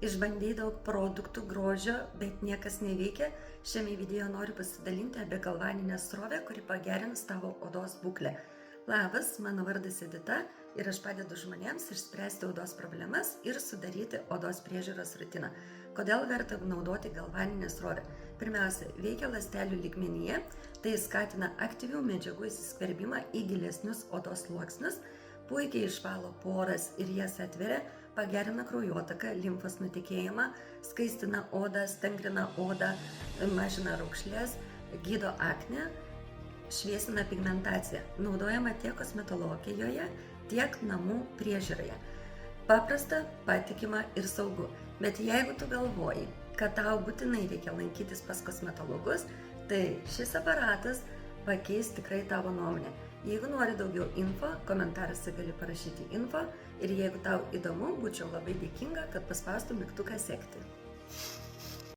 Išbandei daug produktų grožio, bet niekas neveikia. Šiame video noriu pasidalinti apie galvaninę srovę, kuri pagerins tavo odos būklę. Labas, mano vardas Edita ir aš padedu žmonėms išspręsti odos problemas ir sudaryti odos priežiūros rutiną. Kodėl verta naudoti galvaninę srovę? Pirmiausia, veikia ląstelių lygmenyje, tai skatina aktyvių medžiagų įsiskverbimą į gilesnius odos sluoksnius, puikiai išvalo poras ir jas atveria, pagerina kraujotaką, limfos nutekėjimą, skaistina odą, stangrina odą, mažina raukšlės, gydo aknę, šviesina pigmentaciją. Naudojama tiek kosmetologijoje, tiek namų priežiūroje. Paprasta, patikima ir saugu. Bet jeigu tu galvoji, kad tau būtinai reikia lankytis pas kosmetologus, tai šis aparatas pakeis tikrai tavo nuomonę. Jeigu nori daugiau info, komentaruose gali parašyti info ir jeigu tau įdomu, būčiau labai dėkinga, kad paspaustum mygtuką sekti.